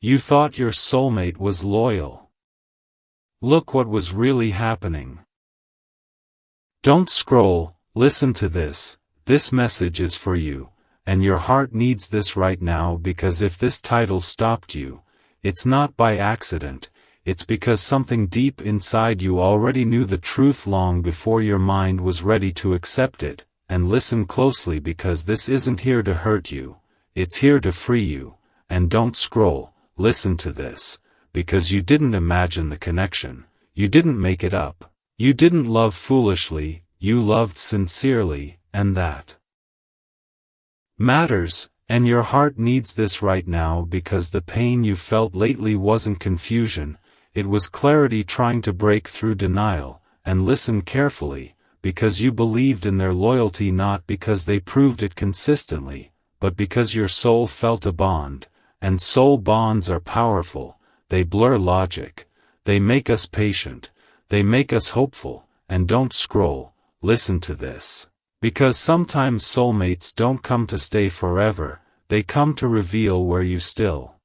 You thought your soulmate was loyal. Look what was really happening. Don't scroll, listen to this. This message is for you, and your heart needs this right now, because if this title stopped you, it's not by accident, it's because something deep inside you already knew the truth long before your mind was ready to accept it. And listen closely, because this isn't here to hurt you, it's here to free you. And don't scroll, listen to this, because you didn't imagine the connection, you didn't make it up, you didn't love foolishly, you loved sincerely, and that matters. And your heart needs this right now, because the pain you felt lately wasn't confusion, it was clarity trying to break through denial. And listen carefully, because you believed in their loyalty, not because they proved it consistently, but because your soul felt a bond. And soul bonds are powerful, they blur logic, they make us patient, they make us hopeful. And don't scroll, listen to this, because sometimes soulmates don't come to stay forever, they come to reveal where you still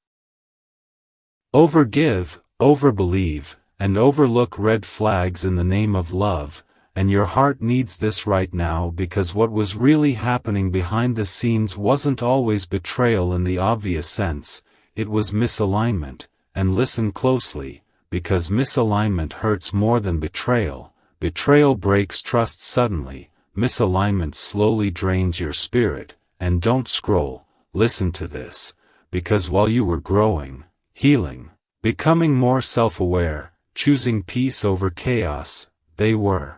overgive, overbelieve, and overlook red flags in the name of love. And your heart needs this right now, because what was really happening behind the scenes wasn't always betrayal in the obvious sense, it was misalignment. And listen closely, because misalignment hurts more than betrayal. Betrayal breaks trust suddenly, misalignment slowly drains your spirit. And don't scroll, listen to this, because while you were growing, healing, becoming more self-aware, choosing peace over chaos, they were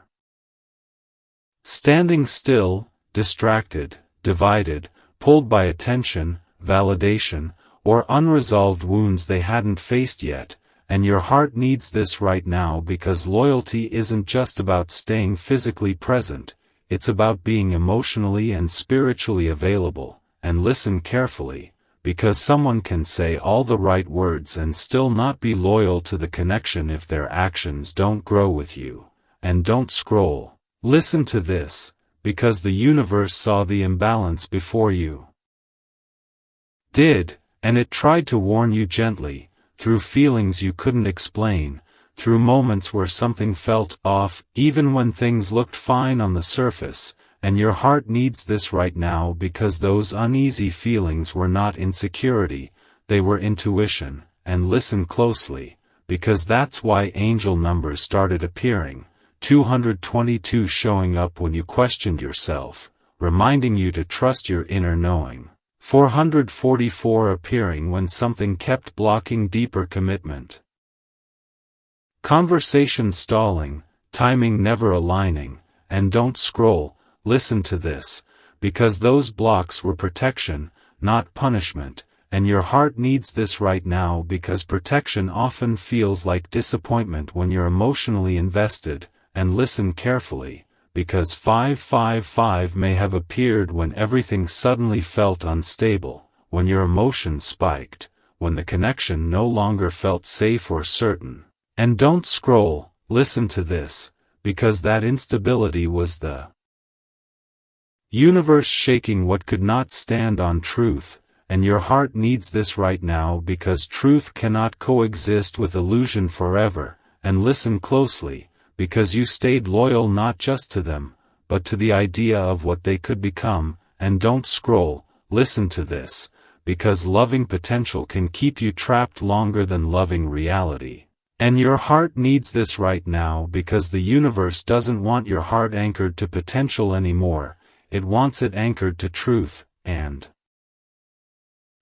standing still, distracted, divided, pulled by attention, validation, or unresolved wounds they hadn't faced yet. And your heart needs this right now, because loyalty isn't just about staying physically present, it's about being emotionally and spiritually available. And listen carefully, because someone can say all the right words and still not be loyal to the connection if their actions don't grow with you. And don't scroll, listen to this, because the universe saw the imbalance before you did, and it tried to warn you gently, through feelings you couldn't explain, through moments where something felt off, even when things looked fine on the surface. And your heart needs this right now, because those uneasy feelings were not insecurity, they were intuition. And listen closely, because that's why angel numbers started appearing. 222 showing up when you questioned yourself, reminding you to trust your inner knowing. 444 appearing when something kept blocking deeper commitment. Conversation stalling, timing never aligning. And don't scroll, listen to this, because those blocks were protection, not punishment. And your heart needs this right now, because protection often feels like disappointment when you're emotionally invested. And listen carefully, because 555 may have appeared when everything suddenly felt unstable, when your emotions spiked, when the connection no longer felt safe or certain. And don't scroll, listen to this, because that instability was the universe shaking what could not stand on truth. And your heart needs this right now, because truth cannot coexist with illusion forever. And listen closely, because you stayed loyal not just to them, but to the idea of what they could become. And don't scroll, listen to this, because loving potential can keep you trapped longer than loving reality. And your heart needs this right now, because the universe doesn't want your heart anchored to potential anymore, it wants it anchored to truth. And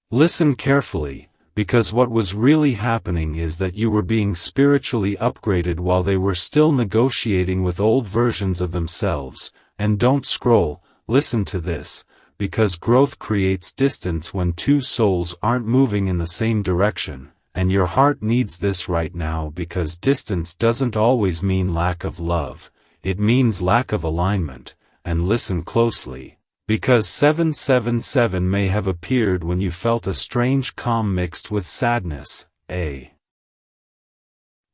listen carefully, because what was really happening is that you were being spiritually upgraded while they were still negotiating with old versions of themselves. And don't scroll, listen to this, because growth creates distance when two souls aren't moving in the same direction. And your heart needs this right now, because distance doesn't always mean lack of love, it means lack of alignment. And listen closely, because 777 may have appeared when you felt a strange calm mixed with sadness, a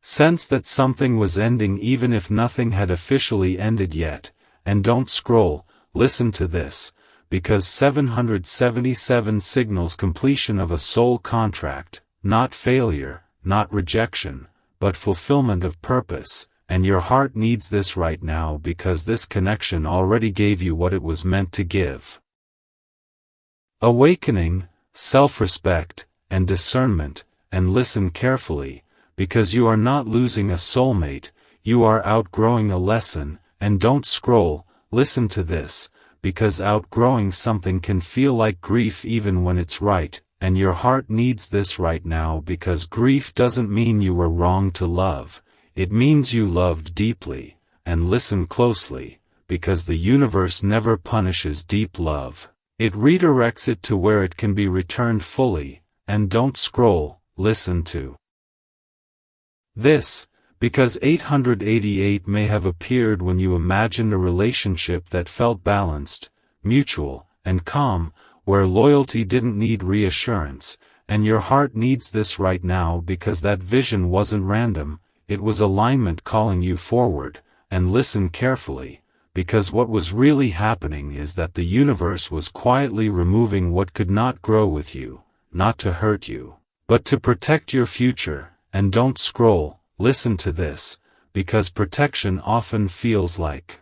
sense that something was ending even if nothing had officially ended yet. And don't scroll, listen to this, because 777 signals completion of a soul contract, not failure, not rejection, but fulfillment of purpose, and your heart needs this right now because this connection already gave you what it was meant to give. Awakening, self-respect, and discernment, and listen carefully, because you are not losing a soulmate, you are outgrowing a lesson, and don't scroll, listen to this, because outgrowing something can feel like grief even when it's right, and your heart needs this right now because grief doesn't mean you were wrong to love, it means you loved deeply, and listen closely, because the universe never punishes deep love, it redirects it to where it can be returned fully, and don't scroll, listen to this, because 888 may have appeared when you imagined a relationship that felt balanced, mutual, and calm, where loyalty didn't need reassurance, and your heart needs this right now because that vision wasn't random, it was alignment calling you forward, and listen carefully, because what was really happening is that the universe was quietly removing what could not grow with you, not to hurt you, but to protect your future, and don't scroll, listen to this, because protection often feels like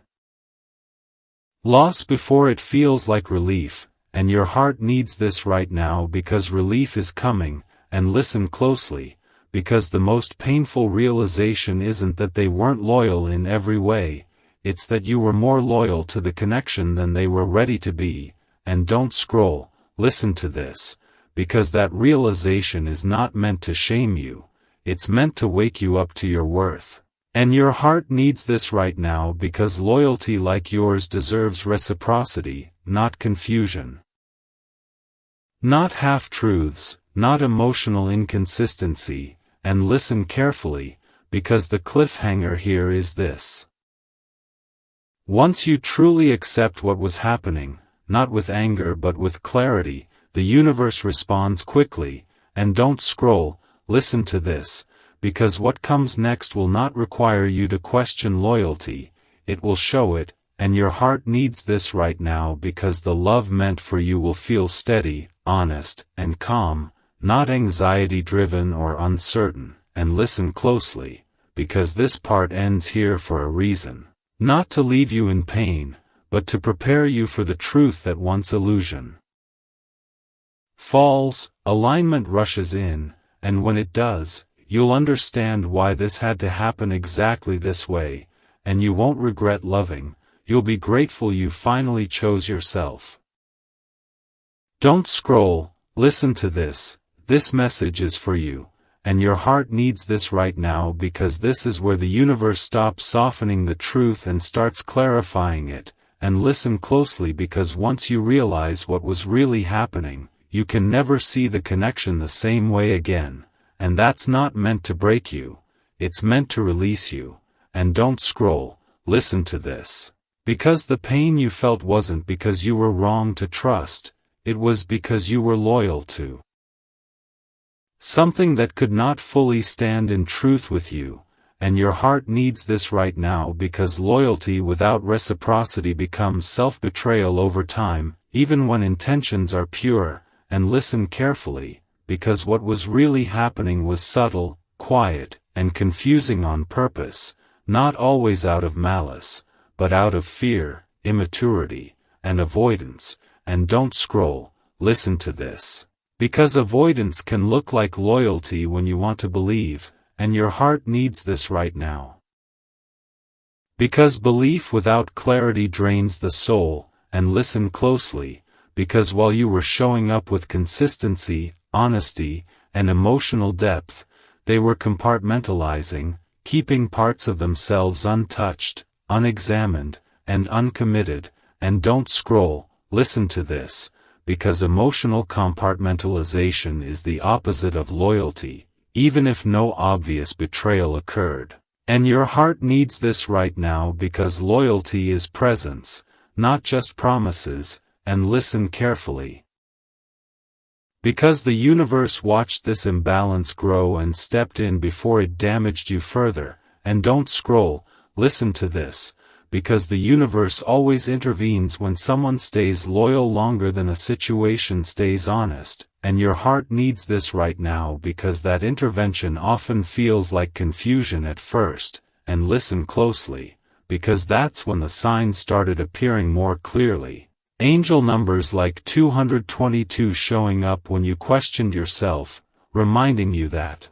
loss before it feels like relief, and your heart needs this right now because relief is coming, and listen closely, because the most painful realization isn't that they weren't loyal in every way, it's that you were more loyal to the connection than they were ready to be, and don't scroll, listen to this, because that realization is not meant to shame you, it's meant to wake you up to your worth. And your heart needs this right now because loyalty like yours deserves reciprocity, not confusion. Not half-truths, not emotional inconsistency, and listen carefully, because the cliffhanger here is this. Once you truly accept what was happening, not with anger but with clarity, the universe responds quickly, and don't scroll, listen to this, because what comes next will not require you to question loyalty, it will show it, and your heart needs this right now because the love meant for you will feel steady, honest, and calm, not anxiety-driven or uncertain, and listen closely, because this part ends here for a reason, not to leave you in pain, but to prepare you for the truth that once illusion falls, alignment rushes in, and when it does, you'll understand why this had to happen exactly this way, and you won't regret loving, you'll be grateful you finally chose yourself. Don't scroll, listen to this message is for you, and your heart needs this right now because this is where the universe stops softening the truth and starts clarifying it, and listen closely because once you realize what was really happening, you can never see the connection the same way again. And that's not meant to break you, it's meant to release you, and don't scroll, listen to this. Because the pain you felt wasn't because you were wrong to trust, it was because you were loyal to something that could not fully stand in truth with you, and your heart needs this right now because loyalty without reciprocity becomes self-betrayal over time, even when intentions are pure, and listen carefully. Because what was really happening was subtle, quiet, and confusing on purpose, not always out of malice, but out of fear, immaturity, and avoidance, and don't scroll, listen to this. Because avoidance can look like loyalty when you want to believe, and your heart needs this right now. Because belief without clarity drains the soul, and listen closely, because while you were showing up with consistency, honesty, and emotional depth, they were compartmentalizing, keeping parts of themselves untouched, unexamined, and uncommitted, and don't scroll, listen to this, because emotional compartmentalization is the opposite of loyalty, even if no obvious betrayal occurred. And your heart needs this right now because loyalty is presence, not just promises, and listen carefully. Because the universe watched this imbalance grow and stepped in before it damaged you further, and don't scroll, listen to this, because the universe always intervenes when someone stays loyal longer than a situation stays honest, and your heart needs this right now because that intervention often feels like confusion at first, and listen closely, because that's when the signs started appearing more clearly. Angel numbers like 222 showing up when you questioned yourself, reminding you that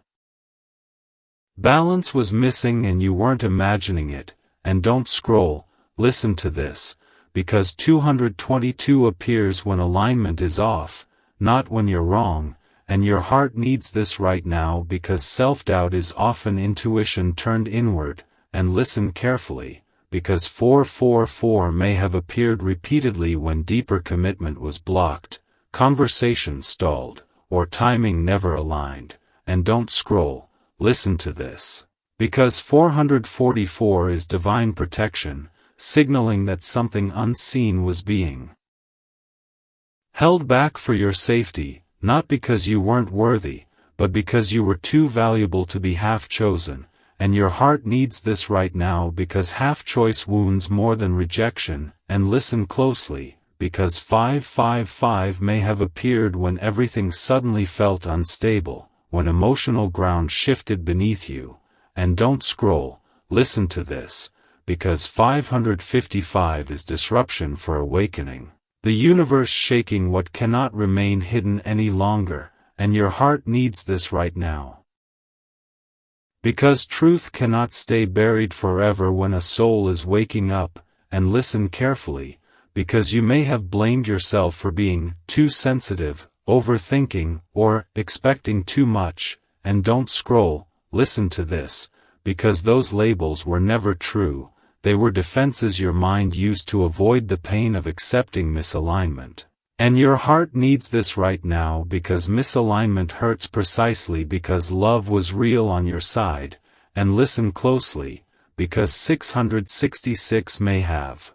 balance was missing and you weren't imagining it. And don't scroll, listen to this, because 222 appears when alignment is off, not when you're wrong, and your heart needs this right now because self-doubt is often intuition turned inward. And listen carefully, because 444 may have appeared repeatedly when deeper commitment was blocked, conversation stalled, or timing never aligned. And don't scroll, listen to this, because 444 is divine protection, signaling that something unseen was being held back for your safety, not because you weren't worthy, but because you were too valuable to be half-chosen. And your heart needs this right now because half-choice wounds more than rejection. And listen closely, because 555 may have appeared when everything suddenly felt unstable, when emotional ground shifted beneath you. And don't scroll, listen to this, because 555 is disruption for awakening. The universe shaking what cannot remain hidden any longer, and your heart needs this right now. Because truth cannot stay buried forever when a soul is waking up. And listen carefully, because you may have blamed yourself for being too sensitive, overthinking, or expecting too much. And don't scroll, listen to this, because those labels were never true, they were defenses your mind used to avoid the pain of accepting misalignment. And your heart needs this right now because misalignment hurts precisely because love was real on your side. And listen closely, because 666 may have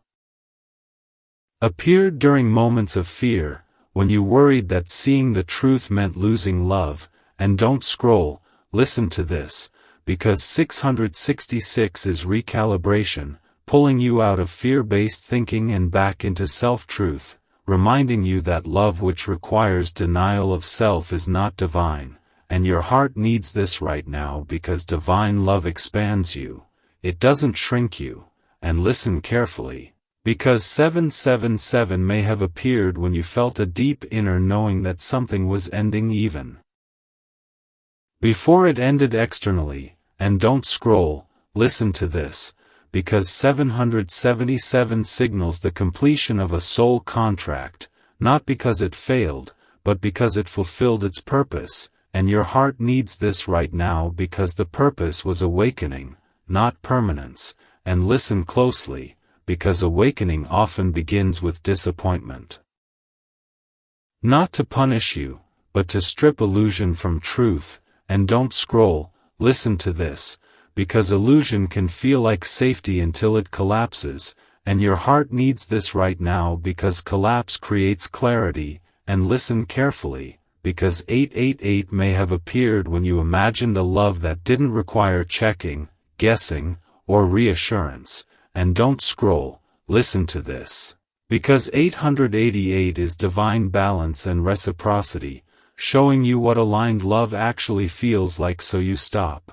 appeared during moments of fear, when you worried that seeing the truth meant losing love. And don't scroll, listen to this, because 666 is recalibration, pulling you out of fear-based thinking and back into self-truth, reminding you that love which requires denial of self is not divine. And your heart needs this right now because divine love expands you, it doesn't shrink you. And listen carefully, because 777 may have appeared when you felt a deep inner knowing that something was ending even before it ended externally. And don't scroll, listen to this, because 777 signals the completion of a soul contract, not because it failed, but because it fulfilled its purpose. And your heart needs this right now because the purpose was awakening, not permanence. And listen closely, because awakening often begins with disappointment. Not to punish you, but to strip illusion from truth. And don't scroll, listen to this, because illusion can feel like safety until it collapses. And your heart needs this right now because collapse creates clarity. And listen carefully, because 888 may have appeared when you imagined a love that didn't require checking, guessing, or reassurance. And don't scroll, listen to this, because 888 is divine balance and reciprocity, showing you what aligned love actually feels like, so you stop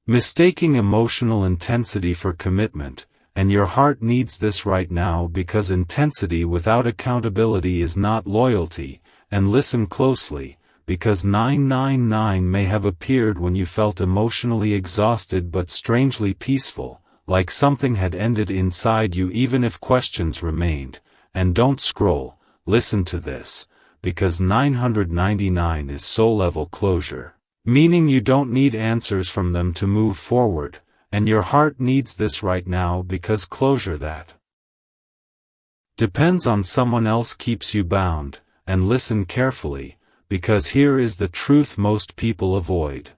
mistaking emotional intensity for commitment. And your heart needs this right now because intensity without accountability is not loyalty. And listen closely, because 999 may have appeared when you felt emotionally exhausted but strangely peaceful, like something had ended inside you even if questions remained. And don't scroll, listen to this, because 999 is soul-level closure, meaning you don't need answers from them to move forward. And your heart needs this right now because closure that depends on someone else keeps you bound. And listen carefully, because here is the truth most people avoid.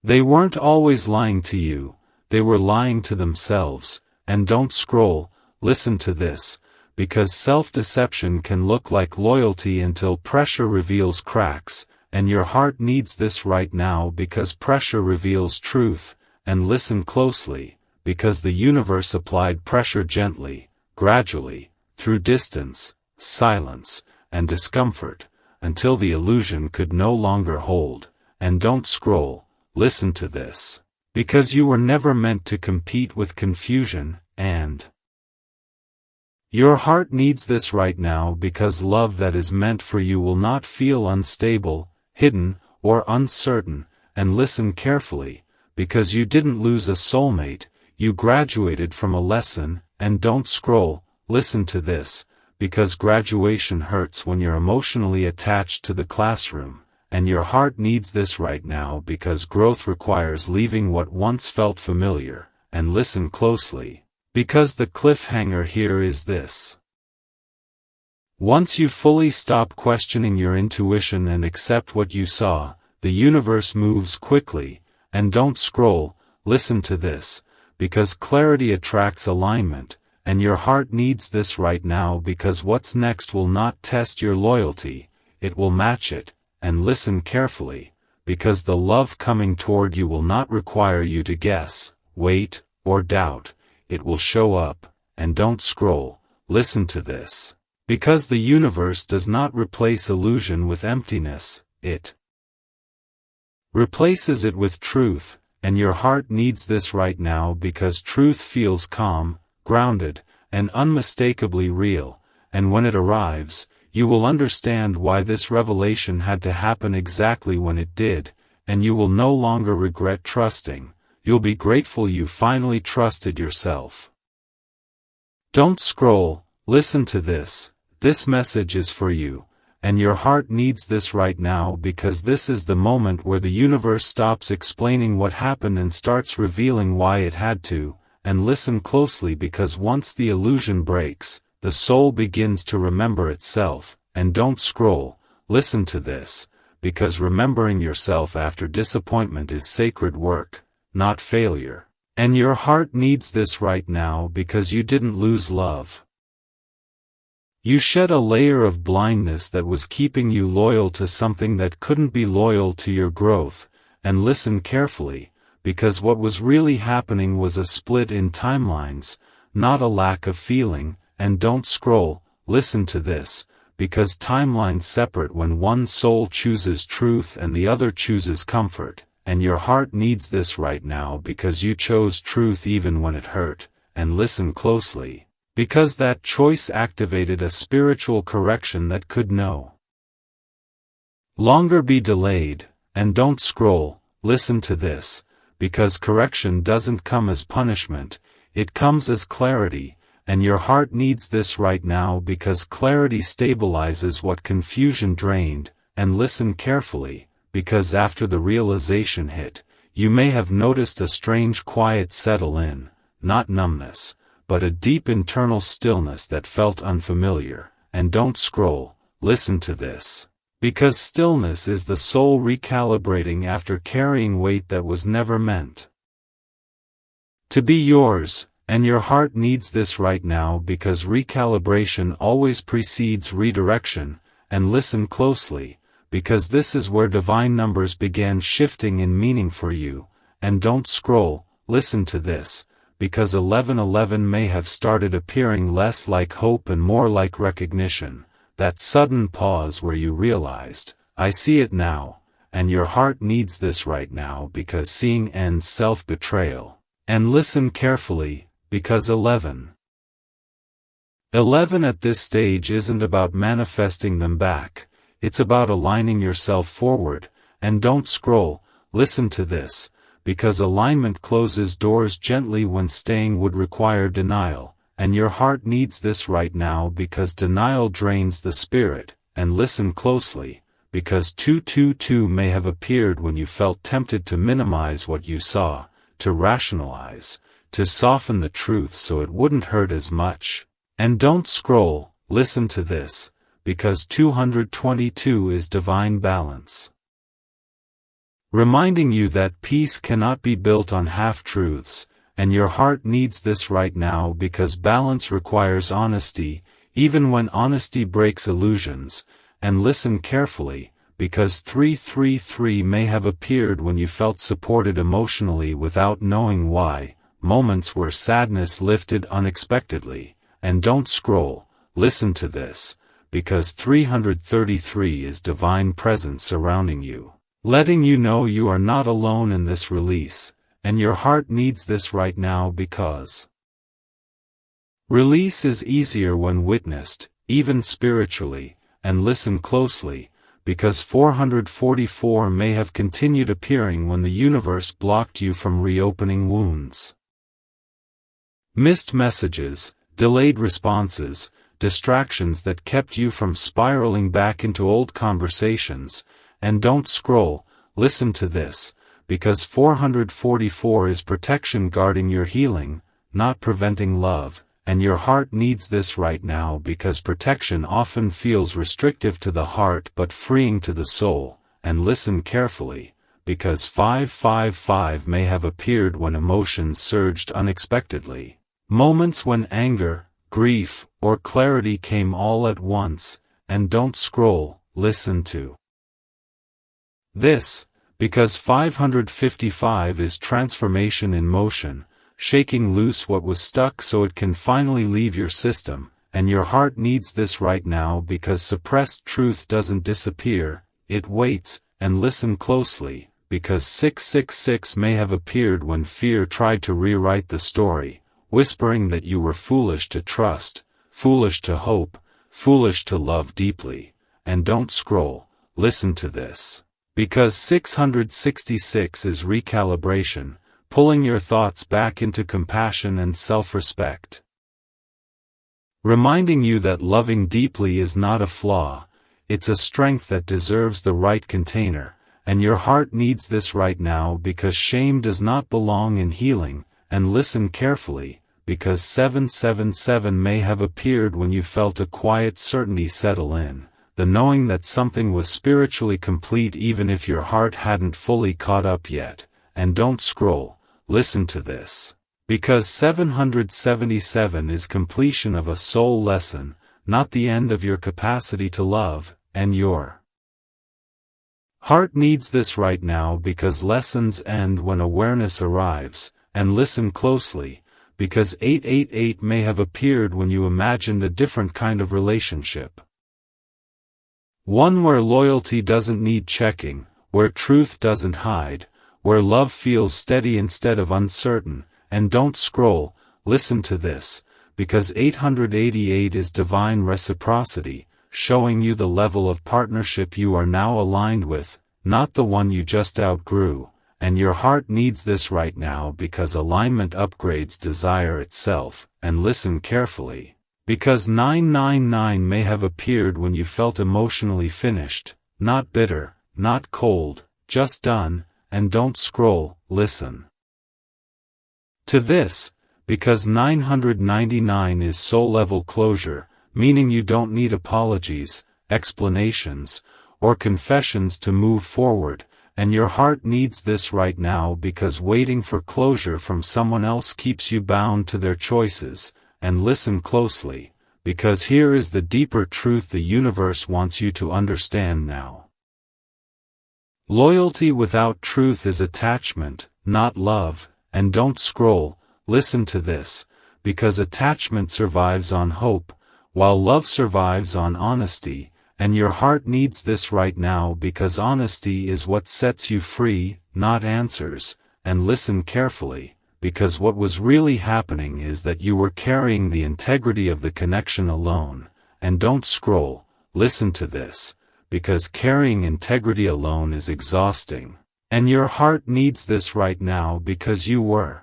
They weren't always lying to you, they were lying to themselves. And don't scroll, listen to this, because self-deception can look like loyalty until pressure reveals cracks. And your heart needs this right now because pressure reveals truth. And listen closely, because the universe applied pressure gently, gradually, through distance, silence, and discomfort, until the illusion could no longer hold. And don't scroll, listen to this. Because you were never meant to compete with confusion, and your heart needs this right now, because love that is meant for you will not feel unstable, hidden, or uncertain. And listen carefully, because you didn't lose a soulmate, you graduated from a lesson. And don't scroll, listen to this, because graduation hurts when you're emotionally attached to the classroom. And your heart needs this right now, because growth requires leaving what once felt familiar. And listen closely, because the cliffhanger here is this. Once you fully stop questioning your intuition and accept what you saw, the universe moves quickly. And don't scroll, listen to this, because clarity attracts alignment. And your heart needs this right now, because what's next will not test your loyalty, it will match it. And listen carefully, because the love coming toward you will not require you to guess, wait, or doubt. It will show up. And don't scroll, listen to this, because the universe does not replace illusion with emptiness, it replaces it with truth. And your heart needs this right now, because truth feels calm, grounded, and unmistakably real. And when it arrives, you will understand why this revelation had to happen exactly when it did. And you will no longer regret trusting. You'll be grateful you finally trusted yourself. Don't scroll, listen to this. This message is for you. And your heart needs this right now, because this is the moment where the universe stops explaining what happened and starts revealing why it had to. And listen closely, because once the illusion breaks, the soul begins to remember itself. And don't scroll, listen to this, because remembering yourself after disappointment is sacred work, not failure. And your heart needs this right now, because you didn't lose love. You shed a layer of blindness that was keeping you loyal to something that couldn't be loyal to your growth. And listen carefully, because what was really happening was a split in timelines, not a lack of feeling. And don't scroll, listen to this, because timelines separate when one soul chooses truth and the other chooses comfort. And your heart needs this right now, because you chose truth even when it hurt. And listen closely, because that choice activated a spiritual correction that could no longer be delayed. And don't scroll, listen to this, because correction doesn't come as punishment, it comes as clarity. And your heart needs this right now, because clarity stabilizes what confusion drained. And listen carefully, because after the realization hit, you may have noticed a strange quiet settle in, not numbness, but a deep internal stillness that felt unfamiliar. And don't scroll, listen to this, because stillness is the soul recalibrating after carrying weight that was never meant to be yours. And your heart needs this right now, because recalibration always precedes redirection. And listen closely, because this is where divine numbers began shifting in meaning for you. And don't scroll, listen to this, because 1111 may have started appearing less like hope and more like recognition. That sudden pause where you realized, I see it now. And your heart needs this right now, because seeing ends self-betrayal. And listen carefully, because 11 at this stage isn't about manifesting them back, it's about aligning yourself forward. And don't scroll, listen to this, because alignment closes doors gently when staying would require denial. And your heart needs this right now, because denial drains the spirit. And listen closely, because 222 may have appeared when you felt tempted to minimize what you saw, to rationalize, to soften the truth so it wouldn't hurt as much. And don't scroll, listen to this, because 222 is divine balance, reminding you that peace cannot be built on half-truths. And your heart needs this right now, because balance requires honesty, even when honesty breaks illusions. And listen carefully, because 333 may have appeared when you felt supported emotionally without knowing why, moments where sadness lifted unexpectedly. And don't scroll, listen to this, because 333 is divine presence surrounding you, letting you know you are not alone in this release, and your heart needs this right now because release is easier when witnessed, even spiritually, and listen closely, because 444 may have continued appearing when the universe blocked you from reopening wounds. Missed messages, delayed responses, distractions that kept you from spiraling back into old conversations, and don't scroll, listen to this, because 444 is protection guarding your healing, not preventing love, and your heart needs this right now because protection often feels restrictive to the heart but freeing to the soul, and listen carefully, because 555 may have appeared when emotions surged unexpectedly, moments when anger, grief, or clarity came all at once, and don't scroll, listen to this, because 555 is transformation in motion, shaking loose what was stuck so it can finally leave your system, and your heart needs this right now because suppressed truth doesn't disappear, it waits, and listen closely, because 666 may have appeared when fear tried to rewrite the story, whispering that you were foolish to trust, foolish to hope, foolish to love deeply, and don't scroll, listen to this, because 666 is recalibration, pulling your thoughts back into compassion and self-respect. Reminding you that loving deeply is not a flaw, it's a strength that deserves the right container, and your heart needs this right now because shame does not belong in healing, and listen carefully, because 777 may have appeared when you felt a quiet certainty settle in, the knowing that something was spiritually complete even if your heart hadn't fully caught up yet, and don't scroll, listen to this, because 777 is completion of a soul lesson, not the end of your capacity to love, and your heart needs this right now because lessons end when awareness arrives, and listen closely, because 888 may have appeared when you imagined a different kind of relationship. One where loyalty doesn't need checking, where truth doesn't hide, where love feels steady instead of uncertain, and don't scroll, listen to this, because 888 is divine reciprocity, showing you the level of partnership you are now aligned with, not the one you just outgrew, and your heart needs this right now because alignment upgrades desire itself, and listen carefully, because 999 may have appeared when you felt emotionally finished, not bitter, not cold, just done, and don't scroll, listen to this, because 999 is soul-level closure, meaning you don't need apologies, explanations, or confessions to move forward, and your heart needs this right now because waiting for closure from someone else keeps you bound to their choices, and listen closely, because here is the deeper truth the universe wants you to understand now. Loyalty without truth is attachment, not love, and don't scroll, listen to this, because attachment survives on hope, while love survives on honesty, and your heart needs this right now because honesty is what sets you free, not answers, and listen carefully, because what was really happening is that you were carrying the integrity of the connection alone, and don't scroll, listen to this, because carrying integrity alone is exhausting, and your heart needs this right now because you were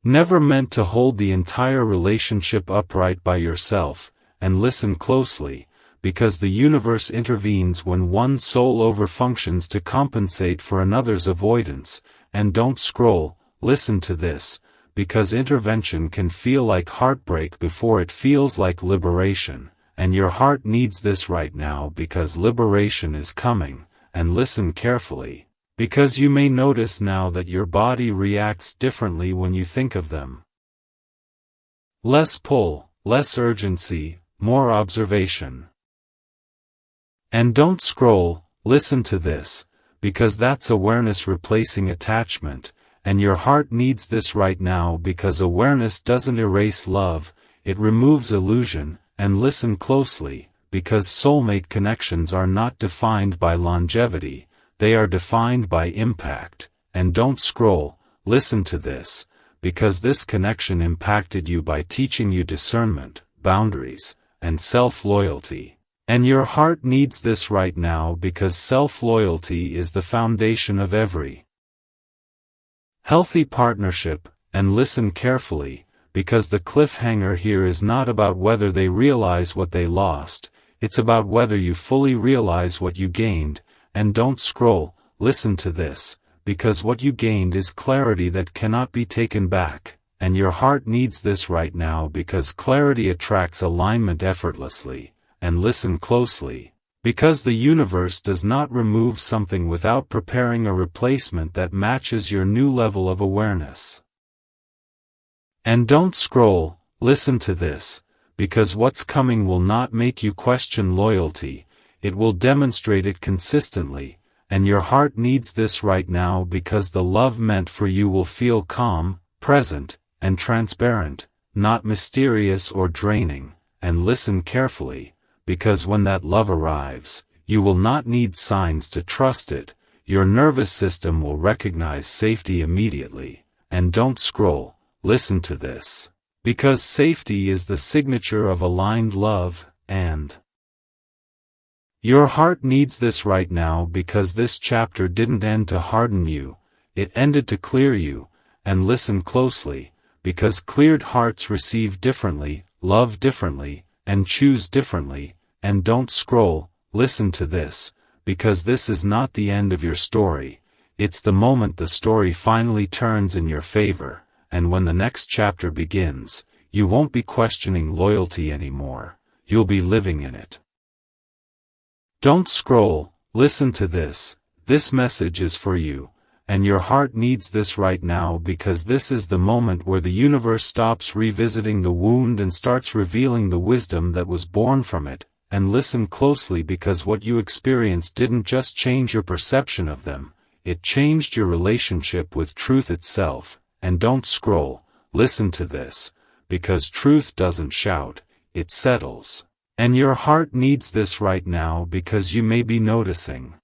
never meant to hold the entire relationship upright by yourself, and listen closely, because the universe intervenes when one soul overfunctions to compensate for another's avoidance, and don't scroll, listen to this, because intervention can feel like heartbreak before it feels like liberation, and your heart needs this right now because liberation is coming, and listen carefully, because you may notice now that your body reacts differently when you think of them. Less pull, less urgency, more observation. And don't scroll, listen to this, because that's awareness replacing attachment, and your heart needs this right now because awareness doesn't erase love, it removes illusion, and listen closely, because soulmate connections are not defined by longevity, they are defined by impact. And don't scroll, listen to this, because this connection impacted you by teaching you discernment, boundaries, and self-loyalty. And your heart needs this right now because self-loyalty is the foundation of every healthy partnership. And listen carefully, because the cliffhanger here is not about whether they realize what they lost, it's about whether you fully realize what you gained. And don't scroll, listen to this, because what you gained is clarity that cannot be taken back, and your heart needs this right now because clarity attracts alignment effortlessly. And listen closely, because the universe does not remove something without preparing a replacement that matches your new level of awareness. And don't scroll, listen to this, because what's coming will not make you question loyalty, it will demonstrate it consistently, and your heart needs this right now because the love meant for you will feel calm, present, and transparent, not mysterious or draining. And listen carefully, because when that love arrives, you will not need signs to trust it, your nervous system will recognize safety immediately. And don't scroll, listen to this, because safety is the signature of aligned love, and your heart needs this right now because this chapter didn't end to harden you, it ended to clear you. And listen closely, because cleared hearts receive differently, love differently, and choose differently. And don't scroll, listen to this, because this is not the end of your story, it's the moment the story finally turns in your favor. And when the next chapter begins, you won't be questioning loyalty anymore, you'll be living in it. Don't scroll, listen to this, this message is for you, and your heart needs this right now because this is the moment where the universe stops revisiting the wound and starts revealing the wisdom that was born from it. And listen closely because what you experienced didn't just change your perception of them, it changed your relationship with truth itself. And don't scroll, listen to this, because truth doesn't shout, it settles. And your heart needs this right now because you may be noticing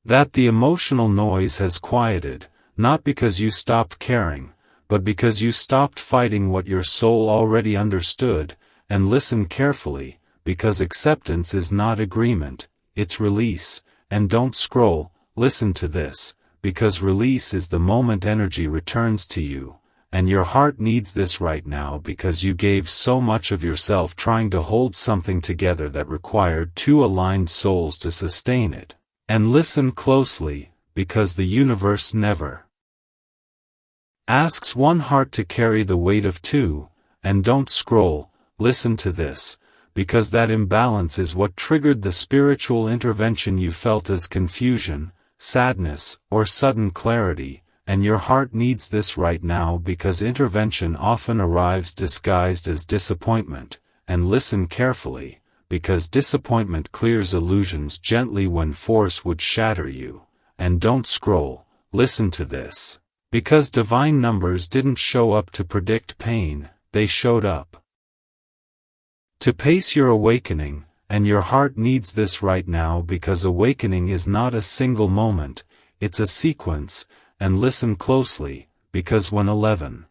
that the emotional noise has quieted, not because you stopped caring, but because you stopped fighting what your soul already understood. And listen carefully, because acceptance is not agreement, it's release. And don't scroll, listen to this, because release is the moment energy returns to you, and your heart needs this right now because you gave so much of yourself trying to hold something together that required two aligned souls to sustain it. And listen closely, because the universe never asks one heart to carry the weight of two. And don't scroll, listen to this, because that imbalance is what triggered the spiritual intervention you felt as confusion, sadness, or sudden clarity. And your heart needs this right now because intervention often arrives disguised as disappointment. And listen carefully, because disappointment clears illusions gently when force would shatter you. And don't scroll, listen to this, because divine numbers didn't show up to predict pain, they showed up to pace your awakening. And your heart needs this right now because awakening is not a single moment, it's a sequence. And listen closely, because when 11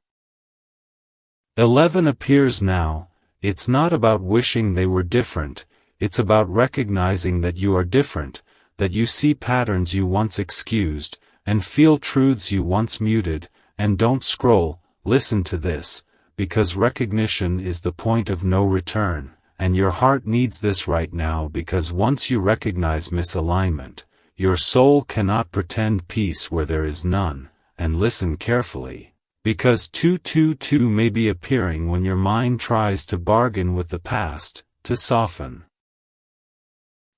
appears now, it's not about wishing they were different, it's about recognizing that you are different, that you see patterns you once excused, and feel truths you once muted. And don't scroll, listen to this, because recognition is the point of no return. And your heart needs this right now because once you recognize misalignment, your soul cannot pretend peace where there is none. And listen carefully, because 222 may be appearing when your mind tries to bargain with the past, to soften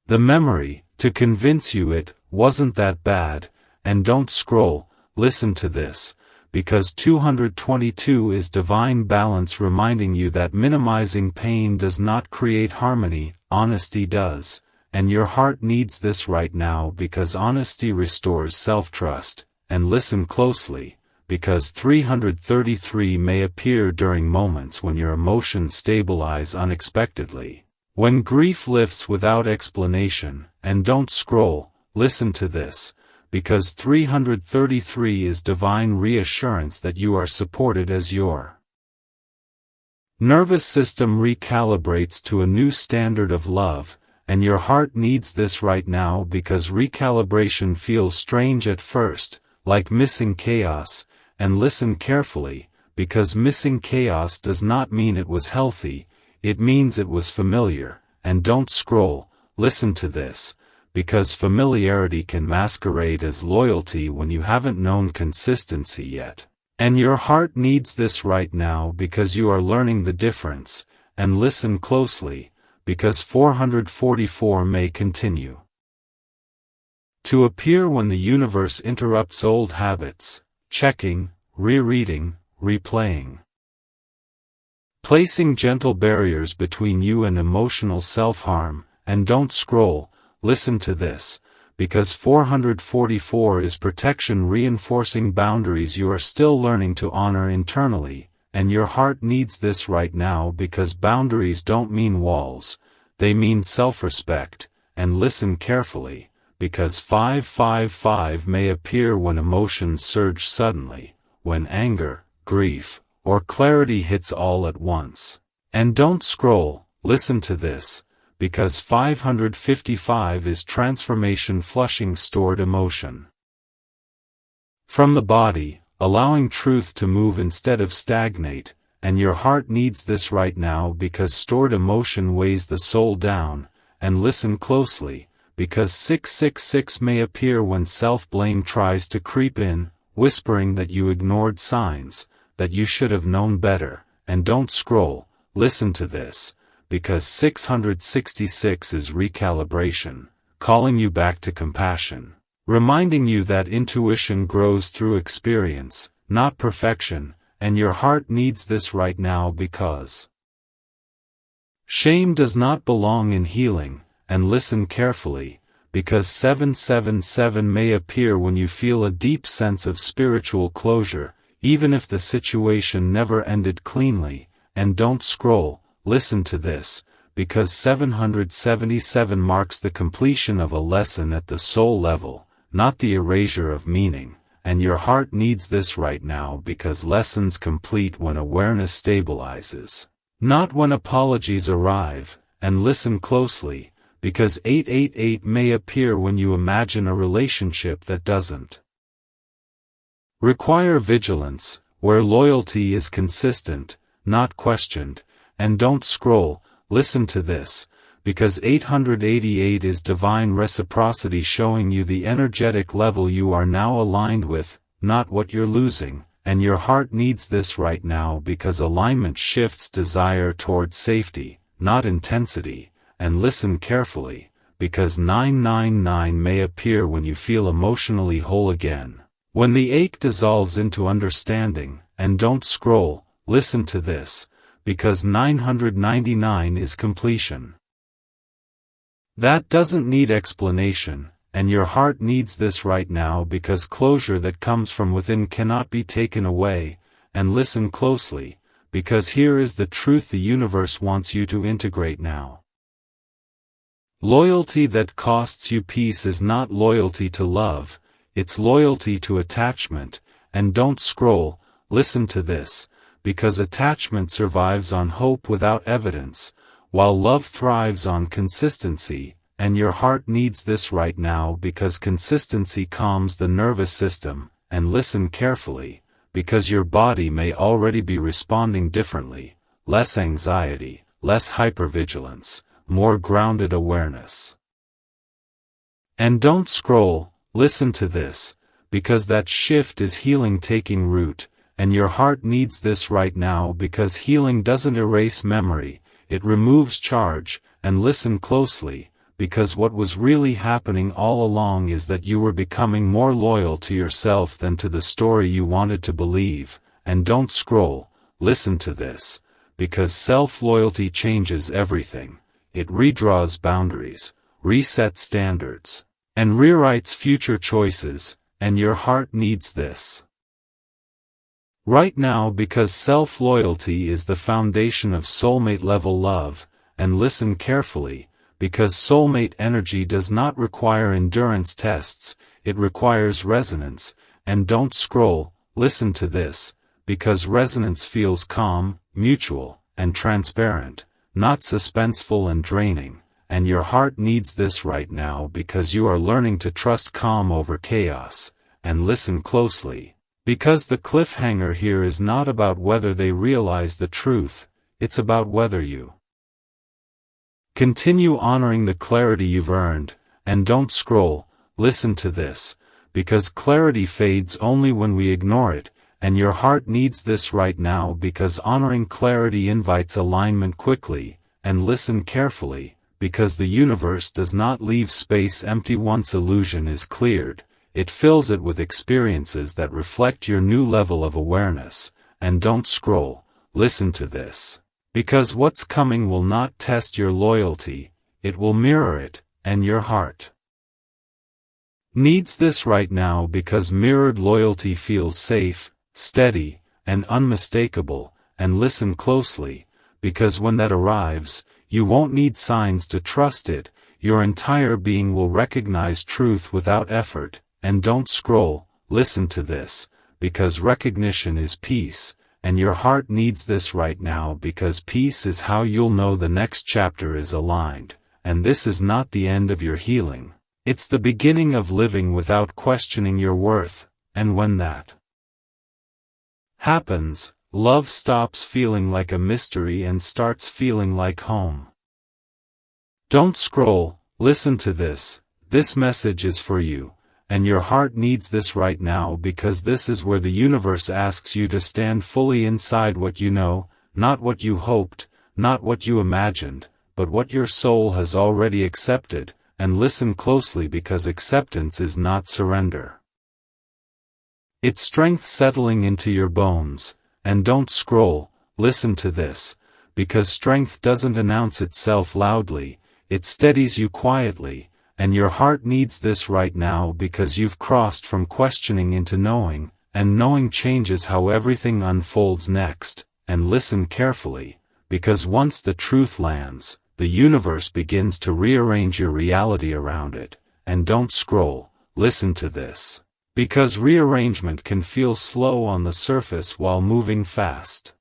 the memory, to convince you it wasn't that bad. And don't scroll, listen to this, because 222 is divine balance reminding you that minimizing pain does not create harmony, honesty does. And your heart needs this right now because honesty restores self-trust. And listen closely, because 333 may appear during moments when your emotions stabilize unexpectedly. When grief lifts without explanation, and don't scroll, listen to this, because 333 is divine reassurance that you are supported as your nervous system recalibrates to a new standard of love, and your heart needs this right now because recalibration feels strange at first, like missing chaos, and listen carefully, because missing chaos does not mean it was healthy, it means it was familiar, and don't scroll, listen to this, because familiarity can masquerade as loyalty when you haven't known consistency yet. And your heart needs this right now because you are learning the difference, and listen closely, because 444 may continue to appear when the universe interrupts old habits, checking, rereading, replaying, placing gentle barriers between you and emotional self-harm, and don't scroll, listen to this, because 444 is protection reinforcing boundaries you are still learning to honor internally, and your heart needs this right now because boundaries don't mean walls, they mean self-respect, and listen carefully, because 555 may appear when emotions surge suddenly, when anger, grief, or clarity hits all at once. And don't scroll, listen to this, because 555 is transformation flushing stored emotion from the body, allowing truth to move instead of stagnate, and your heart needs this right now because stored emotion weighs the soul down, and listen closely, because 666 may appear when self-blame tries to creep in, whispering that you ignored signs, that you should have known better, and don't scroll, listen to this, because 666 is recalibration, calling you back to compassion, reminding you that intuition grows through experience, not perfection, and your heart needs this right now because shame does not belong in healing, and listen carefully, because 777 may appear when you feel a deep sense of spiritual closure, even if the situation never ended cleanly, and don't scroll, listen to this, because 777 marks the completion of a lesson at the soul level, not the erasure of meaning, and your heart needs this right now because lessons complete when awareness stabilizes, not when apologies arrive, and listen closely, because 888 may appear when you imagine a relationship that doesn't require vigilance, where loyalty is consistent, not questioned, and don't scroll, listen to this, because 888 is divine reciprocity showing you the energetic level you are now aligned with, not what you're losing, and your heart needs this right now because alignment shifts desire toward safety, not intensity, and listen carefully, because 999 may appear when you feel emotionally whole again, when the ache dissolves into understanding, and don't scroll, listen to this, because 999 is completion. That doesn't need explanation, and your heart needs this right now because closure that comes from within cannot be taken away, and listen closely, because here is the truth the universe wants you to integrate now. Loyalty that costs you peace is not loyalty to love, it's loyalty to attachment, and don't scroll, listen to this, because attachment survives on hope without evidence, while love thrives on consistency, and your heart needs this right now because consistency calms the nervous system, and listen carefully, because your body may already be responding differently, less anxiety, less hypervigilance, more grounded awareness. And don't scroll, listen to this, because that shift is healing taking root, and your heart needs this right now because healing doesn't erase memory, it removes charge, and listen closely, because what was really happening all along is that you were becoming more loyal to yourself than to the story you wanted to believe, and don't scroll, listen to this, because self-loyalty changes everything, it redraws boundaries, resets standards, and rewrites future choices, and your heart needs this. right now because self-loyalty is the foundation of soulmate-level love, and listen carefully, because soulmate energy does not require endurance tests, it requires resonance, and don't scroll, listen to this, because resonance feels calm, mutual, and transparent, not suspenseful and draining, and your heart needs this right now because you are learning to trust calm over chaos, and listen closely, because the cliffhanger here is not about whether they realize the truth, it's about whether you continue honoring the clarity you've earned, and don't scroll, listen to this, because clarity fades only when we ignore it, and your heart needs this right now because honoring clarity invites alignment quickly, and listen carefully, because the universe does not leave space empty once illusion is cleared, it fills it with experiences that reflect your new level of awareness, and don't scroll, listen to this, because what's coming will not test your loyalty, it will mirror it, and your heart needs this right now because mirrored loyalty feels safe, steady, and unmistakable, and listen closely, because when that arrives, you won't need signs to trust it, your entire being will recognize truth without effort, and don't scroll, listen to this, because recognition is peace, and your heart needs this right now because peace is how you'll know the next chapter is aligned, and this is not the end of your healing, it's the beginning of living without questioning your worth, and when that happens, love stops feeling like a mystery and starts feeling like home. Don't scroll, listen to this message is for you, and your heart needs this right now because this is where the universe asks you to stand fully inside what you know, not what you hoped, not what you imagined, but what your soul has already accepted, and listen closely because acceptance is not surrender. It's strength settling into your bones, and don't scroll, listen to this, because strength doesn't announce itself loudly, it steadies you quietly, and your heart needs this right now because you've crossed from questioning into knowing, and knowing changes how everything unfolds next, and listen carefully, because once the truth lands, the universe begins to rearrange your reality around it, and don't scroll, listen to this, because rearrangement can feel slow on the surface while moving fast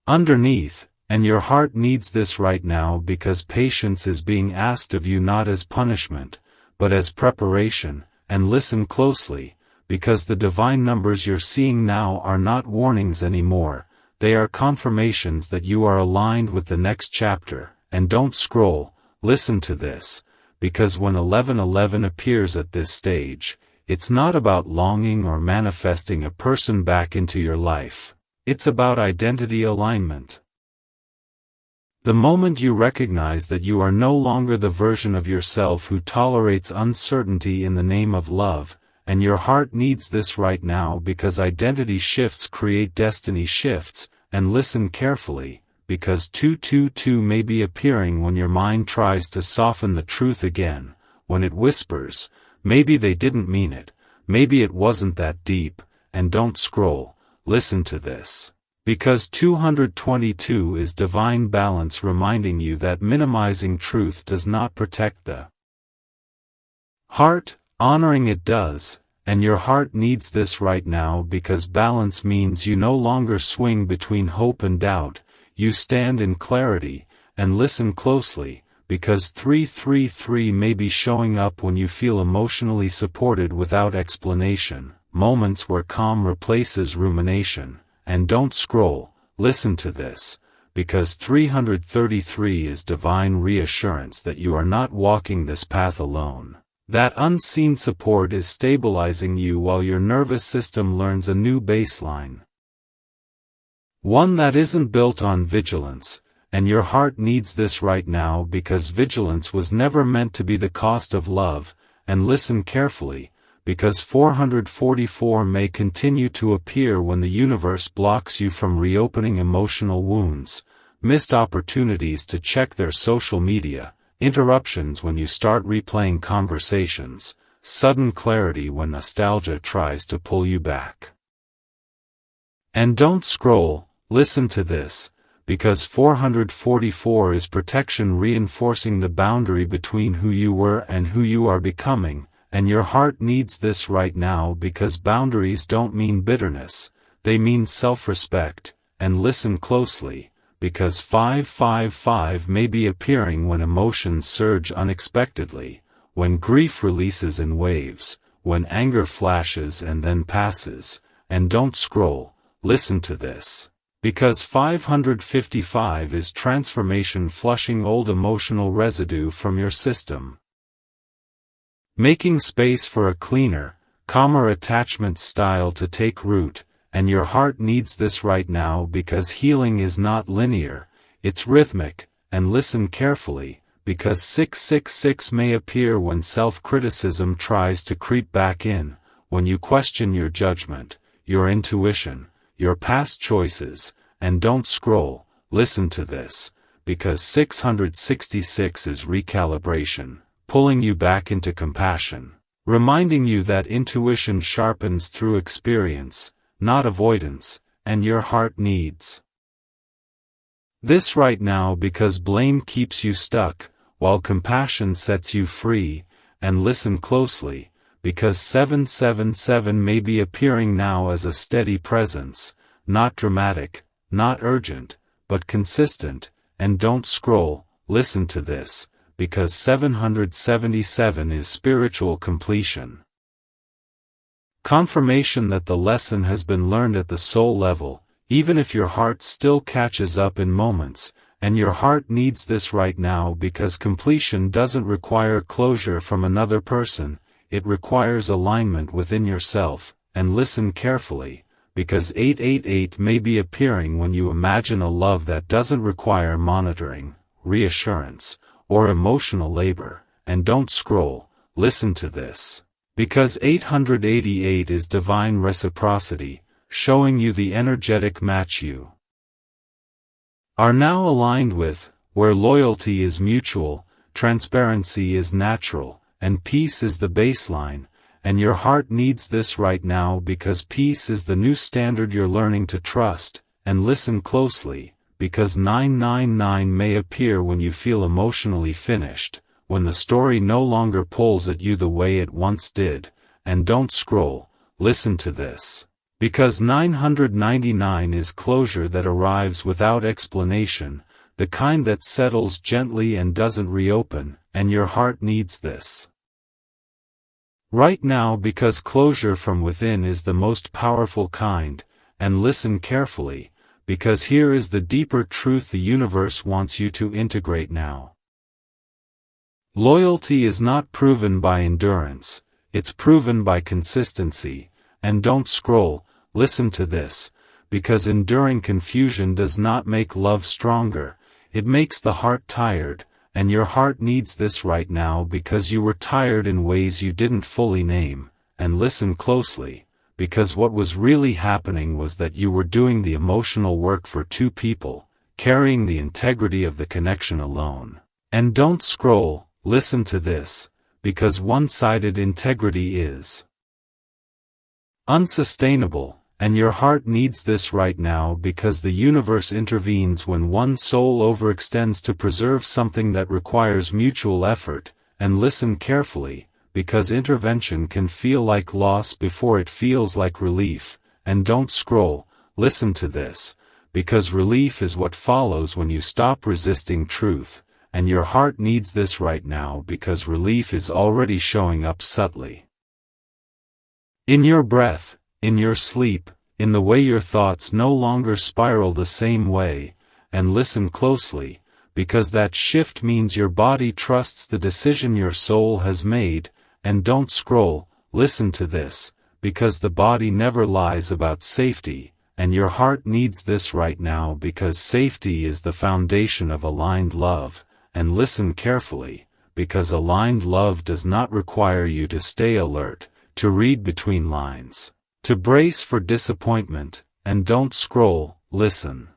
underneath, and your heart needs this right now because patience is being asked of you not as punishment, but as preparation, and listen closely, because the divine numbers you're seeing now are not warnings anymore, they are confirmations that you are aligned with the next chapter, and don't scroll, listen to this, because when 1111 appears at this stage, it's not about longing or manifesting a person back into your life, it's about identity alignment. The moment you recognize that you are no longer the version of yourself who tolerates uncertainty in the name of love, and your heart needs this right now because identity shifts create destiny shifts, and listen carefully, because 222 may be appearing when your mind tries to soften the truth again, when it whispers, maybe they didn't mean it, maybe it wasn't that deep, and don't scroll, listen to this. Because 222 is divine balance reminding you that minimizing truth does not protect the heart, honoring it does, and your heart needs this right now because balance means you no longer swing between hope and doubt, you stand in clarity, and listen closely, because 333 may be showing up when you feel emotionally supported without explanation, moments where calm replaces rumination. And don't scroll, listen to this, because 333 is divine reassurance that you are not walking this path alone. That unseen support is stabilizing you while your nervous system learns a new baseline. One that isn't built on vigilance, and your heart needs this right now because vigilance was never meant to be the cost of love, and listen carefully, because 444 may continue to appear when the universe blocks you from reopening emotional wounds, missed opportunities to check their social media, interruptions when you start replaying conversations, sudden clarity when nostalgia tries to pull you back. And don't scroll, listen to this, because 444 is protection reinforcing the boundary between who you were and who you are becoming, and your heart needs this right now because boundaries don't mean bitterness, they mean self-respect, and listen closely, because 555 may be appearing when emotions surge unexpectedly, when grief releases in waves, when anger flashes and then passes, and don't scroll, listen to this. Because 555 is transformation flushing old emotional residue from your system. Making space for a cleaner, calmer attachment style to take root, and your heart needs this right now because healing is not linear, it's rhythmic, and listen carefully, because 666 may appear when self-criticism tries to creep back in, when you question your judgment, your intuition, your past choices, and don't scroll, listen to this, because 666 is recalibration, pulling you back into compassion, reminding you that intuition sharpens through experience, not avoidance, and your heart needs this right now because blame keeps you stuck, while compassion sets you free, and listen closely, because 777 may be appearing now as a steady presence, not dramatic, not urgent, but consistent, and don't scroll, listen to this, because 777 is spiritual completion. Confirmation that the lesson has been learned at the soul level, even if your heart still catches up in moments, and your heart needs this right now because completion doesn't require closure from another person, it requires alignment within yourself, and listen carefully, because 888 may be appearing when you imagine a love that doesn't require monitoring, reassurance, or emotional labor, and don't scroll, listen to this. Because 888 is divine reciprocity, showing you the energetic match you are now aligned with, where loyalty is mutual, transparency is natural, and peace is the baseline, and your heart needs this right now because peace is the new standard you're learning to trust, and listen closely, because 999 may appear when you feel emotionally finished, when the story no longer pulls at you the way it once did, and don't scroll, listen to this. Because 999 is closure that arrives without explanation, the kind that settles gently and doesn't reopen, and your heart needs this right now because closure from within is the most powerful kind, and listen carefully, because here is the deeper truth the universe wants you to integrate now. Loyalty is not proven by endurance, it's proven by consistency, and don't scroll, listen to this, because enduring confusion does not make love stronger, it makes the heart tired, and your heart needs this right now because you were tired in ways you didn't fully name, and listen closely, because what was really happening was that you were doing the emotional work for two people, carrying the integrity of the connection alone. And don't scroll, listen to this, because one-sided integrity is unsustainable, and your heart needs this right now because the universe intervenes when one soul overextends to preserve something that requires mutual effort, and listen carefully, because intervention can feel like loss before it feels like relief, and don't scroll, listen to this, because relief is what follows when you stop resisting truth, and your heart needs this right now because relief is already showing up subtly. In your breath, in your sleep, in the way your thoughts no longer spiral the same way, and listen closely, because that shift means your body trusts the decision your soul has made, and don't scroll, listen to this, because the body never lies about safety, and your heart needs this right now because safety is the foundation of aligned love, and listen carefully, because aligned love does not require you to stay alert, to read between lines, to brace for disappointment, and don't scroll, listen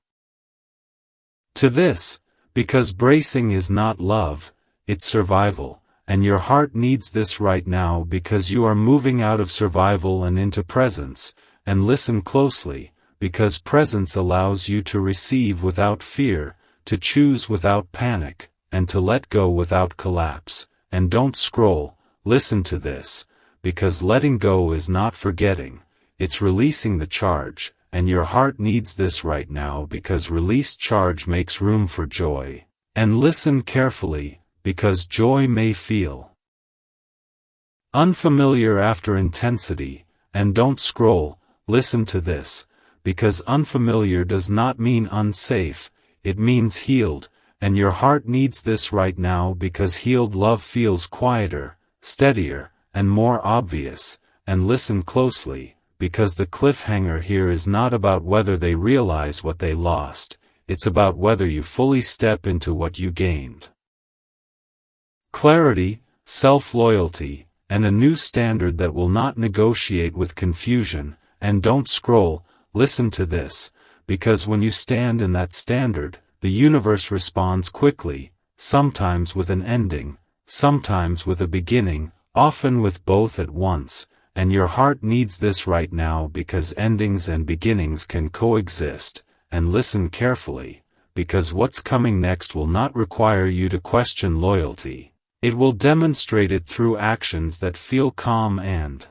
to this, because bracing is not love, it's survival, and your heart needs this right now because you are moving out of survival and into presence, and listen closely, because presence allows you to receive without fear, to choose without panic, and to let go without collapse. And don't scroll, listen to this, because letting go is not forgetting, it's releasing the charge, and your heart needs this right now because released charge makes room for joy. And listen carefully, because joy may feel unfamiliar after intensity. And don't scroll, listen to this, because unfamiliar does not mean unsafe, it means healed, and your heart needs this right now because healed love feels quieter, steadier, and more obvious. And listen closely, because the cliffhanger here is not about whether they realize what they lost, it's about whether you fully step into what you gained. Clarity, self-loyalty, and a new standard that will not negotiate with confusion. And don't scroll, listen to this, because when you stand in that standard, the universe responds quickly, sometimes with an ending, sometimes with a beginning, often with both at once. And your heart needs this right now because endings and beginnings can coexist. And listen carefully, because what's coming next will not require you to question loyalty. It will demonstrate it through actions that feel calm and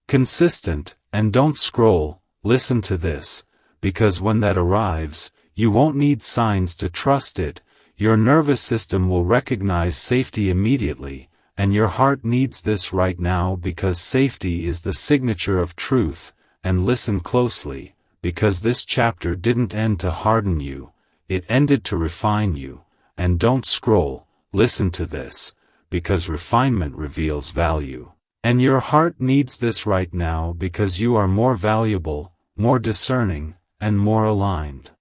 consistent. And don't scroll, listen to this, because when that arrives, you won't need signs to trust it, your nervous system will recognize safety immediately, and your heart needs this right now because safety is the signature of truth. And listen closely, because this chapter didn't end to harden you, it ended to refine you. And don't scroll, listen to this, because refinement reveals value. And your heart needs this right now because you are more valuable, more discerning, and more aligned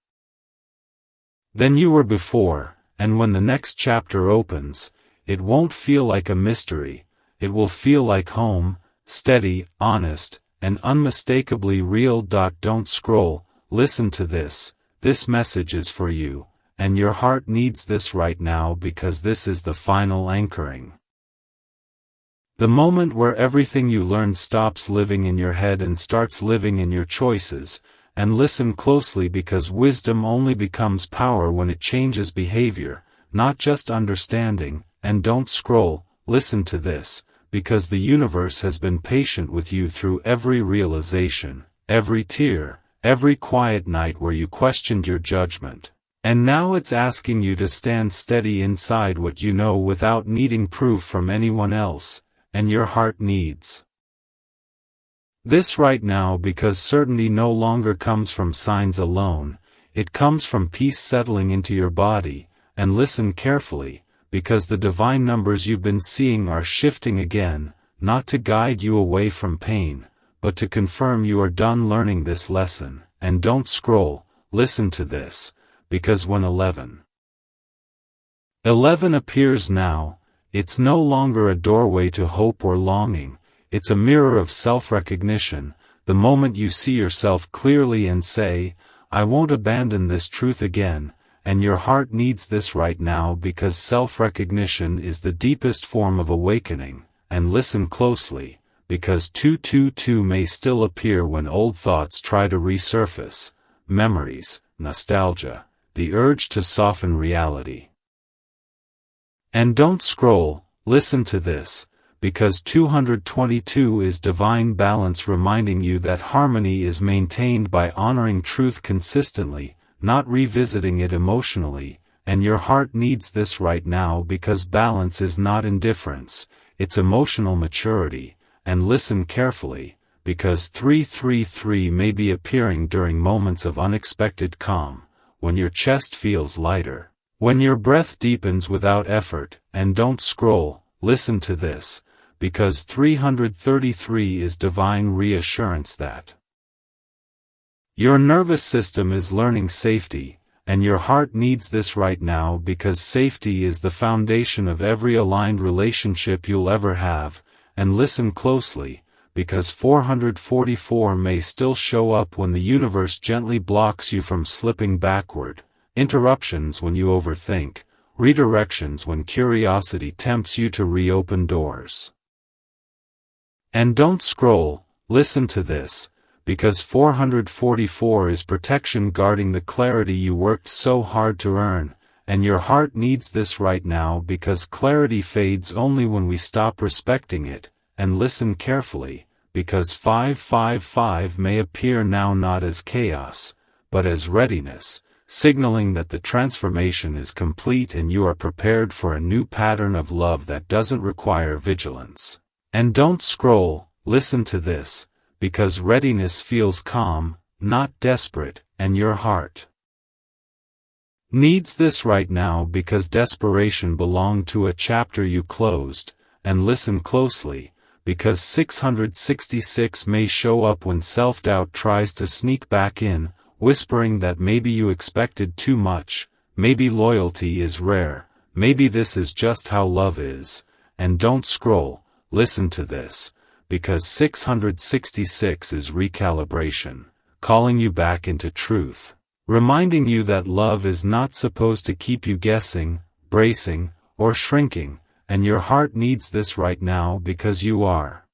than you were before. And when the next chapter opens, it won't feel like a mystery, it will feel like home, steady, honest, and unmistakably real. Don't scroll, listen to this message is for you, and your heart needs this right now because this is the final anchoring. The moment where everything you learned stops living in your head and starts living in your choices. And listen closely because wisdom only becomes power when it changes behavior, not just understanding. And don't scroll, listen to this, because the universe has been patient with you through every realization, every tear, every quiet night where you questioned your judgment. And now it's asking you to stand steady inside what you know without needing proof from anyone else. And your heart needs this right now because certainty no longer comes from signs alone, it comes from peace settling into your body. And listen carefully, because the divine numbers you've been seeing are shifting again, not to guide you away from pain, but to confirm you are done learning this lesson. And don't scroll, listen to this, because when 11 appears now, it's no longer a doorway to hope or longing, it's a mirror of self-recognition, the moment you see yourself clearly and say, I won't abandon this truth again. And your heart needs this right now because self-recognition is the deepest form of awakening. And listen closely, because 222 may still appear when old thoughts try to resurface, memories, nostalgia, the urge to soften reality. And don't scroll, listen to this, because 222 is divine balance reminding you that harmony is maintained by honoring truth consistently, not revisiting it emotionally. And your heart needs this right now because balance is not indifference, it's emotional maturity. And listen carefully, because 333 may be appearing during moments of unexpected calm, when your chest feels lighter, when your breath deepens without effort. And don't scroll, listen to this, because 333 is divine reassurance that your nervous system is learning safety, and your heart needs this right now because safety is the foundation of every aligned relationship you'll ever have. And listen closely, because 444 may still show up when the universe gently blocks you from slipping backward, interruptions when you overthink, redirections when curiosity tempts you to reopen doors. And don't scroll, listen to this, because 444 is protection guarding the clarity you worked so hard to earn, and your heart needs this right now because clarity fades only when we stop respecting it, and listen carefully, because 555 may appear now not as chaos, but as readiness, signaling that the transformation is complete and you are prepared for a new pattern of love that doesn't require vigilance. And don't scroll, listen to this, because readiness feels calm, not desperate, and your heart needs this right now because desperation belonged to a chapter you closed, and listen closely, because 666 may show up when self-doubt tries to sneak back in, whispering that maybe you expected too much, maybe loyalty is rare, maybe this is just how love is, and don't scroll, listen to this, because 666 is recalibration, calling you back into truth, reminding you that love is not supposed to keep you guessing, bracing, or shrinking, and your heart needs this right now because you are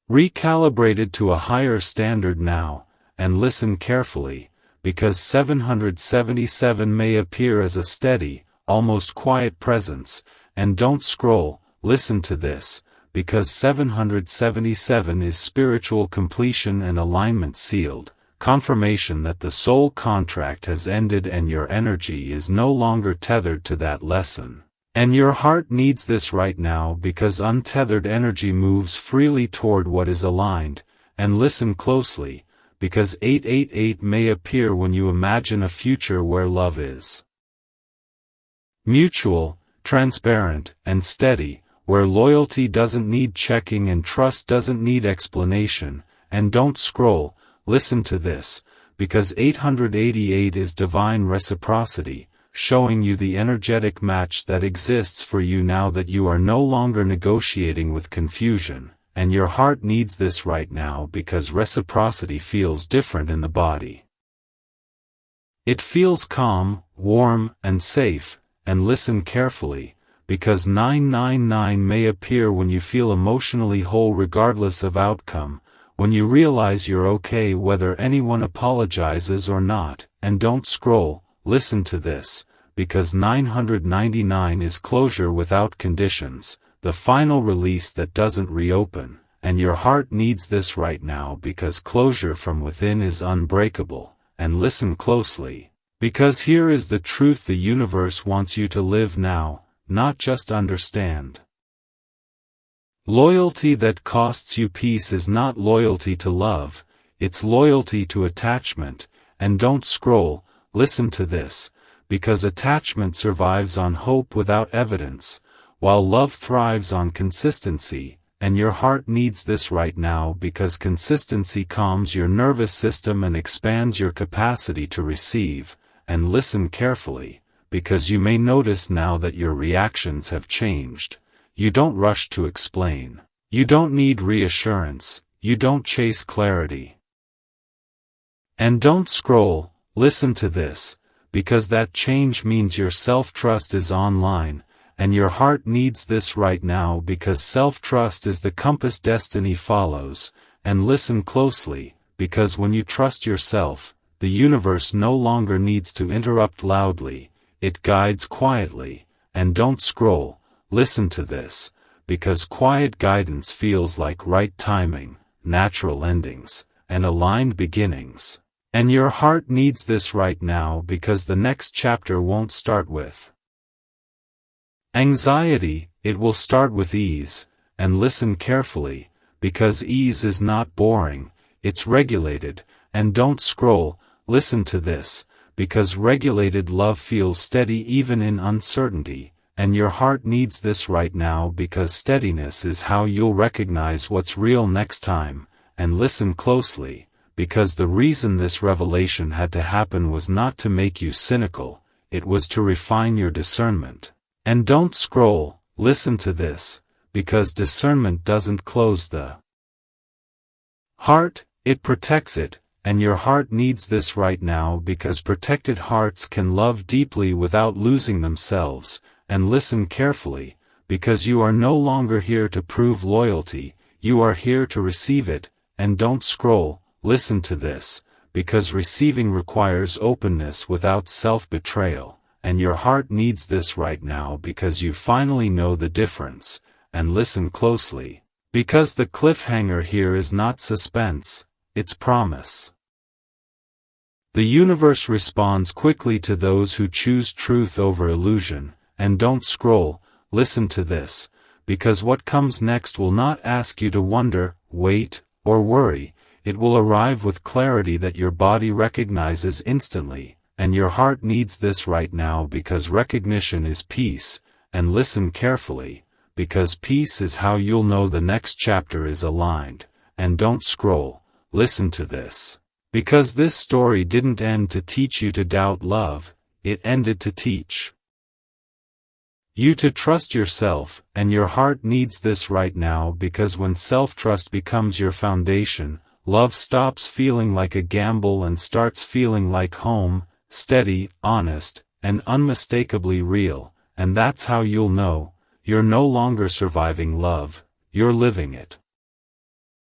recalibrated to a higher standard now, and listen carefully, because 777 may appear as a steady, almost quiet presence, and don't scroll, listen to this, because 777 is spiritual completion and alignment sealed, confirmation that the soul contract has ended and your energy is no longer tethered to that lesson. And your heart needs this right now because untethered energy moves freely toward what is aligned, and listen closely, because 888 may appear when you imagine a future where love is mutual, transparent, and steady, where loyalty doesn't need checking and trust doesn't need explanation, and don't scroll, listen to this, because 888 is divine reciprocity, showing you the energetic match that exists for you now that you are no longer negotiating with confusion, and your heart needs this right now because reciprocity feels different in the body. It feels calm, warm, and safe, and listen carefully, because 999 may appear when you feel emotionally whole regardless of outcome, when you realize you're okay whether anyone apologizes or not, and don't scroll, listen to this, because 999 is closure without conditions, the final release that doesn't reopen, and your heart needs this right now because closure from within is unbreakable, and listen closely, because here is the truth the universe wants you to live now, not just understand. Loyalty that costs you peace is not loyalty to love, it's loyalty to attachment, and don't scroll, listen to this, because attachment survives on hope without evidence, while love thrives on consistency, and your heart needs this right now because consistency calms your nervous system and expands your capacity to receive, and listen carefully, because you may notice now that your reactions have changed. You don't rush to explain. You don't need reassurance. You don't chase clarity. And don't scroll, listen to this, because that change means your self-trust is online, and your heart needs this right now because self-trust is the compass destiny follows, and listen closely, because when you trust yourself, the universe no longer needs to interrupt loudly, it guides quietly, and don't scroll, listen to this, because quiet guidance feels like right timing, natural endings, and aligned beginnings. And your heart needs this right now because the next chapter won't start with anxiety, it will start with ease, and listen carefully, because ease is not boring, it's regulated, and don't scroll, listen to this, because regulated love feels steady even in uncertainty, and your heart needs this right now because steadiness is how you'll recognize what's real next time, and listen closely, because the reason this revelation had to happen was not to make you cynical, it was to refine your discernment. And don't scroll, listen to this, because discernment doesn't close the heart, it protects it, and your heart needs this right now because protected hearts can love deeply without losing themselves, and listen carefully, because you are no longer here to prove loyalty, you are here to receive it, and don't scroll, listen to this, because receiving requires openness without self-betrayal, and your heart needs this right now because you finally know the difference, and listen closely, because the cliffhanger here is not suspense, it's promise. The universe responds quickly to those who choose truth over illusion, and don't scroll, listen to this, because what comes next will not ask you to wonder, wait, or worry. It will arrive with clarity that your body recognizes instantly, and your heart needs this right now because recognition is peace, and listen carefully, because peace is how you'll know the next chapter is aligned, and don't scroll, listen to this. Because this story didn't end to teach you to doubt love, it ended to teach you to trust yourself, and your heart needs this right now because when self-trust becomes your foundation, love stops feeling like a gamble and starts feeling like home, steady, honest, and unmistakably real, and that's how you'll know, you're no longer surviving love, you're living it.